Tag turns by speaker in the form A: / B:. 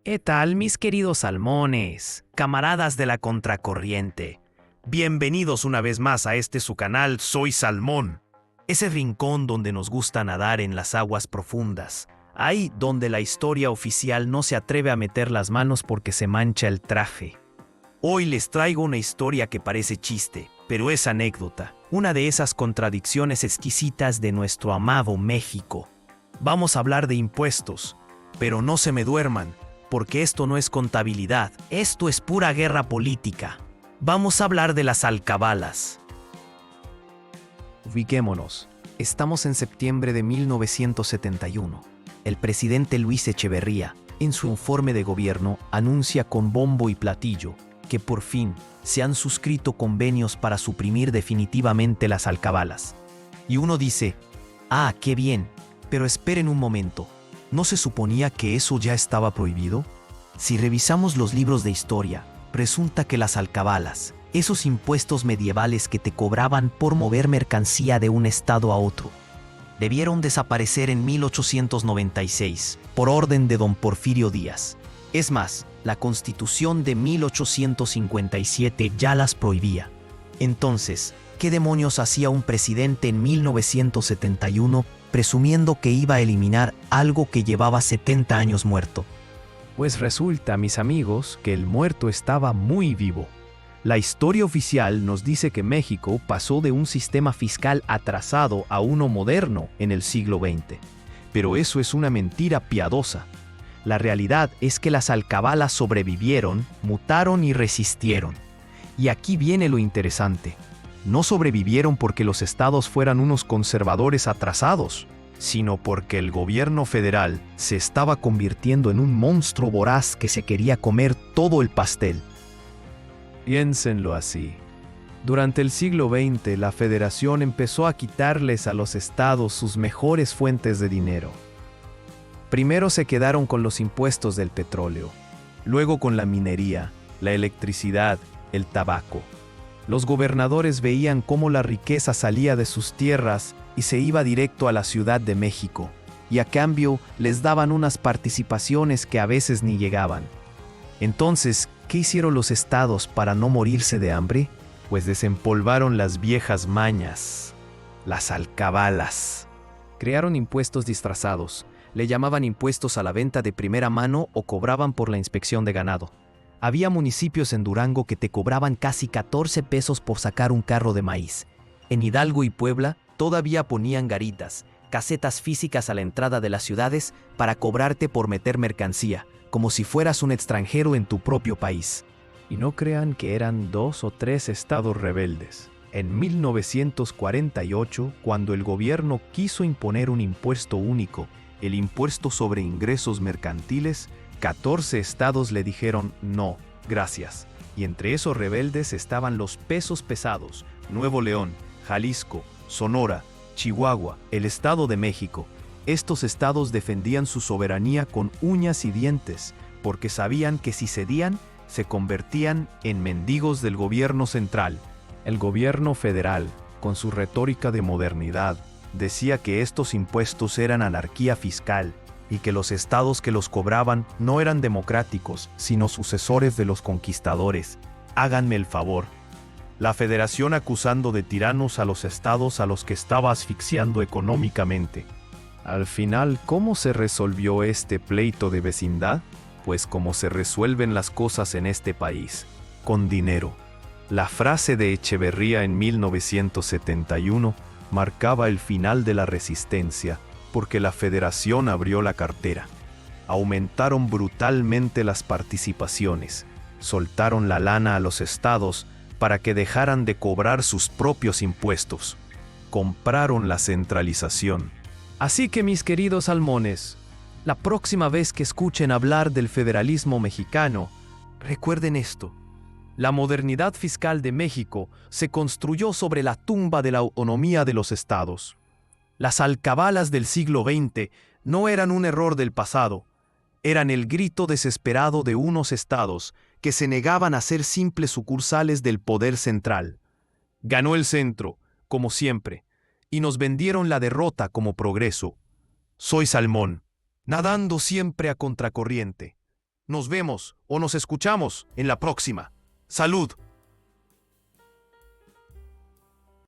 A: ¿Qué tal, mis queridos salmones, camaradas de la contracorriente? Bienvenidos una vez más a este su canal Soy Salmón, ese rincón donde nos gusta nadar en las aguas profundas, ahí donde la historia oficial no se atreve a meter las manos porque se mancha el traje. Hoy les traigo una historia que parece chiste, pero es anécdota, una de esas contradicciones exquisitas de nuestro amado México. Vamos a hablar de impuestos, pero no se me duerman, porque esto no es contabilidad, esto es pura guerra política. Vamos a hablar de las alcabalas. Ubiquémonos. Estamos en septiembre de 1971. El presidente Luis Echeverría, en su informe de gobierno, anuncia con bombo y platillo que por fin se han suscrito convenios para suprimir definitivamente las alcabalas. Y uno dice, qué bien, pero esperen un momento. ¿No se suponía que eso ya estaba prohibido? Si revisamos los libros de historia, resulta que las alcabalas, esos impuestos medievales que te cobraban por mover mercancía de un estado a otro, debieron desaparecer en 1896, por orden de don Porfirio Díaz. Es más, la Constitución de 1857 ya las prohibía. Entonces, ¿qué demonios hacía un presidente en 1971 presumiendo que iba a eliminar algo que llevaba 70 años muerto? Pues resulta, mis amigos, que el muerto estaba muy vivo. La historia oficial nos dice que México pasó de un sistema fiscal atrasado a uno moderno en el siglo XX. Pero eso es una mentira piadosa. La realidad es que las alcabalas sobrevivieron, mutaron y resistieron. Y aquí viene lo interesante. No sobrevivieron porque los estados fueran unos conservadores atrasados, sino porque el gobierno federal se estaba convirtiendo en un monstruo voraz que se quería comer todo el pastel. Piénsenlo así. Durante el siglo XX, la federación empezó a quitarles a los estados sus mejores fuentes de dinero. Primero se quedaron con los impuestos del petróleo, luego con la minería, la electricidad, el tabaco. Los gobernadores veían cómo la riqueza salía de sus tierras y se iba directo a la Ciudad de México, y a cambio les daban unas participaciones que a veces ni llegaban. Entonces, ¿qué hicieron los estados para no morirse de hambre? Pues desempolvaron las viejas mañas, las alcabalas. Crearon impuestos disfrazados, le llamaban impuestos a la venta de primera mano o cobraban por la inspección de ganado. Había municipios en Durango que te cobraban casi 14 pesos por sacar un carro de maíz. En Hidalgo y Puebla todavía ponían garitas, casetas físicas a la entrada de las ciudades para cobrarte por meter mercancía, como si fueras un extranjero en tu propio país. Y no crean que eran 2 o 3 estados rebeldes. En 1948, cuando el gobierno quiso imponer un impuesto único, el impuesto sobre ingresos mercantiles, 14 estados le dijeron no, gracias. Y entre esos rebeldes estaban los pesos pesados: Nuevo León, Jalisco, Sonora, Chihuahua, el Estado de México. Estos estados defendían su soberanía con uñas y dientes, porque sabían que si cedían, se convertían en mendigos del gobierno central. El gobierno federal, con su retórica de modernidad, decía que estos impuestos eran anarquía fiscal y que los estados que los cobraban no eran democráticos, sino sucesores de los conquistadores. Háganme el favor. La federación acusando de tiranos a los estados a los que estaba asfixiando económicamente. Al final, ¿cómo se resolvió este pleito de vecindad? Pues como se resuelven las cosas en este país, con dinero. La frase de Echeverría en 1971 marcaba el final de la resistencia, porque la federación abrió la cartera. Aumentaron brutalmente las participaciones, soltaron la lana a los estados para que dejaran de cobrar sus propios impuestos. Compraron la centralización. Así que, mis queridos salmones, la próxima vez que escuchen hablar del federalismo mexicano, recuerden esto. La modernidad fiscal de México se construyó sobre la tumba de la autonomía de los estados. Las alcabalas del siglo XX no eran un error del pasado, eran el grito desesperado de unos estados que se negaban a ser simples sucursales del poder central. Ganó el centro, como siempre, y nos vendieron la derrota como progreso. Soy Salmón, nadando siempre a contracorriente.
B: Nos vemos o nos escuchamos en la próxima. ¡Salud!